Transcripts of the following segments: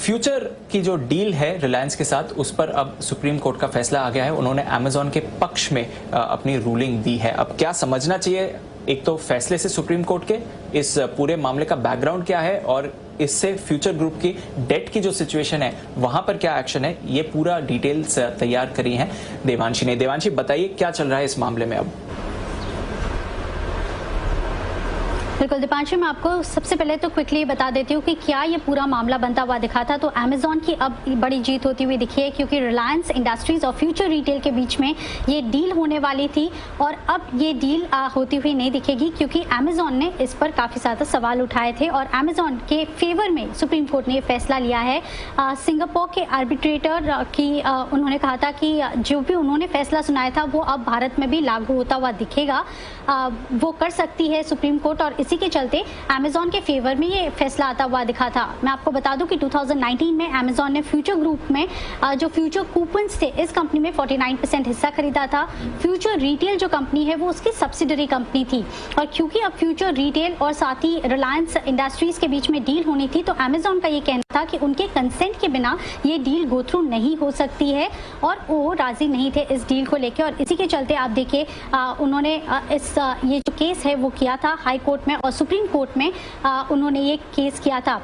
Future की जो deal है रिलायंस के साथ, उस पर अब सुप्रीम कोर्ट का फैसला आ गया है। उन्होंने अमेजॉन के पक्ष में अपनी रूलिंग दी है। अब क्या समझना चाहिए एक तो फैसले से सुप्रीम कोर्ट के, इस पूरे मामले का बैकग्राउंड क्या है और इससे फ्यूचर ग्रुप की डेट की जो सिचुएशन है वहां पर क्या एक्शन है, ये पूरा डिटेल्स तैयार करी हैं देवांशी ने। देवांशी, बताइए क्या चल रहा है इस मामले में अब। बिल्कुल दीपांशु, मैं आपको सबसे पहले तो क्विकली बता देती हूँ कि क्या ये पूरा मामला बनता हुआ दिखा था। तो अमेजॉन की अब बड़ी जीत होती हुई दिखी है, क्योंकि रिलायंस इंडस्ट्रीज और फ्यूचर रिटेल के बीच में ये डील होने वाली थी और अब ये डील होती हुई नहीं दिखेगी, क्योंकि अमेजॉन ने इस पर काफ़ी ज़्यादा सवाल उठाए थे और अमेजॉन के फेवर में सुप्रीम कोर्ट ने ये फैसला लिया है। सिंगापुर के आर्बिट्रेटर की उन्होंने कहा था कि जो भी उन्होंने फैसला सुनाया था वो अब भारत में भी लागू होता हुआ दिखेगा, वो कर सकती है सुप्रीम कोर्ट, और इसी के चलते अमेजॉन के फेवर में ये फैसला आता हुआ दिखा था। मैं आपको बता दूं कि 2019 में अमेजॉन ने फ्यूचर ग्रुप में जो फ्यूचर कूपन्स थे, इस कंपनी में 49% हिस्सा खरीदा था। फ्यूचर रिटेल जो कंपनी है वो उसकी सब्सिडरी कंपनी थी, और क्योंकि अब फ्यूचर रिटेल और साथ ही रिलायंस इंडस्ट्रीज के बीच में डील होनी थी, तो अमेजॉन का ये कहना था कि उनके कंसेंट के बिना ये डील गो थ्रू नहीं हो सकती है, और वो राजी नहीं थे इस डील को लेकर। और इसी के चलते आप देखिए उन्होंने ये जो केस है वो किया था हाई कोर्ट में और सुप्रीम कोर्ट में उन्होंने ये केस किया था।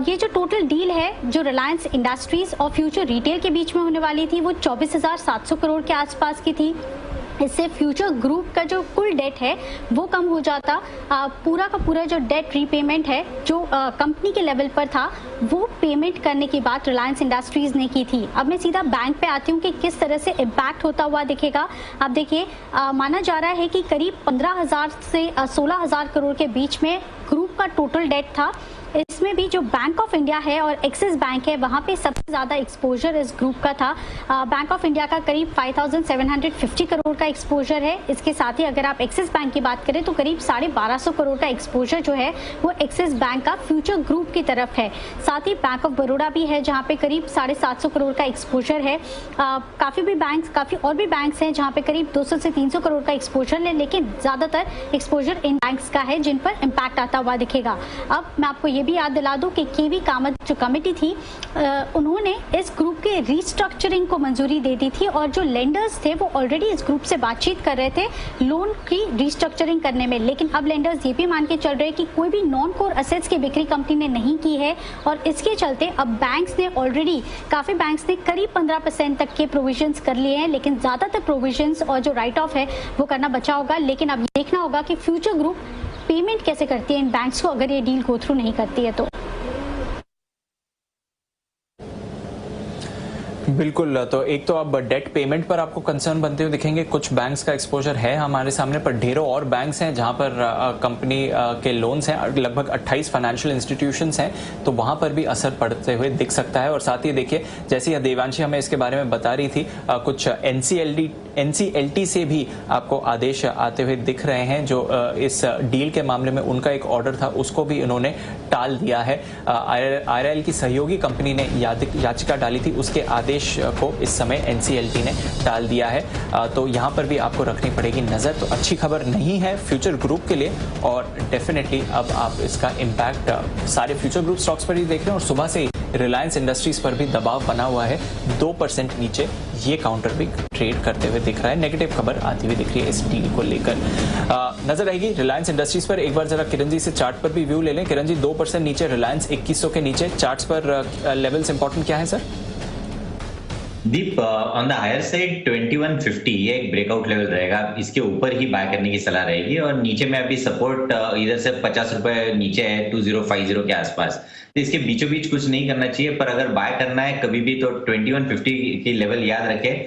ये जो टोटल डील है जो रिलायंस इंडस्ट्रीज और फ्यूचर रिटेल के बीच में होने वाली थी वो 24,700 करोड़ के आसपास की थी। इससे फ्यूचर ग्रुप का जो कुल डेट है वो कम हो जाता। पूरा का पूरा जो डेट रीपेमेंट है जो कंपनी के लेवल पर था वो पेमेंट करने की बात रिलायंस इंडस्ट्रीज ने की थी। अब मैं सीधा बैंक पे आती हूँ कि किस तरह से इम्पैक्ट होता हुआ दिखेगा। अब देखिए माना जा रहा है कि करीब 15,000 से 16,000 करोड़ के बीच में ग्रुप का टोटल डेट था। इसमें भी जो बैंक ऑफ इंडिया है और एक्सिस बैंक है वहाँ पे सबसे ज़्यादा एक्सपोजर इस ग्रुप का था। बैंक ऑफ इंडिया का करीब 5,750 करोड़ का एक्सपोजर है। इसके साथ ही अगर आप एक्सिस बैंक की बात करें तो करीब 1250 करोड़ का एक्सपोजर जो है वो एक्सिस बैंक का फ्यूचर ग्रुप की तरफ है। साथ ही बैंक ऑफ बड़ौदा भी है जहाँ पे करीब 750 करोड़ का एक्सपोजर है। काफ़ी और भी बैंक्स हैं जहाँ पे करीब 200 से 300 करोड़ का एक्सपोजर है, लेकिन ज़्यादातर एक्सपोजर इन बैंक्स का है जिन पर इम्पैक्ट आता हुआ दिखेगा। अब मैं आपको ये भी याद दिला दूं कि केवी कामत जो कमेटी थी उन्होंने इस ग्रुप के रीस्ट्रक्चरिंग को मंजूरी दे दी थी, और जो लेंडर्स थे वो ऑलरेडी इस ग्रुप से बातचीत कर रहे थे लोन की रीस्ट्रक्चरिंग करने में। लेकिन अब लेंडर्स ये भी मान के चल रहे हैं कि कोई भी नॉन कोर असेट्स की बिक्री कंपनी ने नहीं की है, और इसके चलते अब बैंक्स ने ऑलरेडी काफ़ी बैंक्स ने करीब 15% तक के प्रोविजंस कर लिए हैं, लेकिन ज़्यादातर प्रोविजंस और जो राइट ऑफ है वो करना बचा होगा। लेकिन अब देखना होगा कि फ्यूचर ग्रुप पेमेंट कैसे करती है इन बैंक्स को अगर ये डील गो थ्रू नहीं करती है तो। बिल्कुल, तो एक तो अब डेट पेमेंट पर आपको कंसर्न बनते हुए दिखेंगे। कुछ बैंक्स का एक्सपोजर है हमारे सामने, पर ढेरों और बैंक्स हैं जहां पर कंपनी के लोन्स हैं। लगभग 28 फाइनेंशियल इंस्टीट्यूशंस हैं, तो वहां पर भी असर पड़ते हुए दिख सकता है। और साथ ही देखिए, जैसे देवांशी हमें इसके बारे में बता रही थी, कुछ एनसीएलटी से भी आपको आदेश आते हुए दिख रहे हैं। जो इस डील के मामले में उनका एक ऑर्डर था उसको भी उन्होंने टाल दिया है। आरआईएल की सहयोगी कंपनी ने याचिका डाली थी, उसके आदेश को इस समय एनसीएलटी ने टाल दिया है। तो यहां पर भी आपको रखनी पड़ेगी नजर। तो अच्छी खबर नहीं है फ्यूचर ग्रुप के लिए, और डेफिनेटली अब आप इसका इम्पैक्ट सारे फ्यूचर ग्रुप स्टॉक्स पर ही देख रहे हैं। और सुबह से ही रिलायंस इंडस्ट्रीज पर भी दबाव बना हुआ है, 2% नीचे ये काउंटर भी ट्रेड करते हुए दिख रहा है। नेगेटिव खबर आती हुई दिख रही है इस डील को लेकर। नजर रहेगी रिलायंस इंडस्ट्रीज पर। एक बार जरा किरण जी से चार्ट पर भी व्यू ले लें। किरण जी, 2% नीचे, रिलायंस 2100 के नीचे। चार्ट्स पर लेवल्स इंपॉर्टेंट क्या है sir? Deep, on the higher side 2150 ये एक ब्रेकआउट लेवल रहेगा, इसके ऊपर ही बाय करने की सलाह रहेगी। और नीचे में अभी सपोर्ट इधर से 50 रुपए नीचे है 2050 के आसपास, तो इसके बीचों बीच कुछ नहीं करना चाहिए। पर अगर बाय करना है कभी भी तो 2150 की लेवल याद रखें,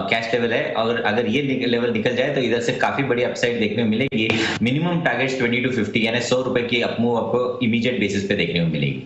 कैश लेवल है। और अगर ये लेवल निकल जाए तो इधर से काफी बड़ी अपसाइड देखने को मिलेगी। मिनिमम टारगेट्स 20 to 50 यानी 100 रुपए की अपमूव आपको इमीडिएट बेसिस पे देखने को मिलेगी।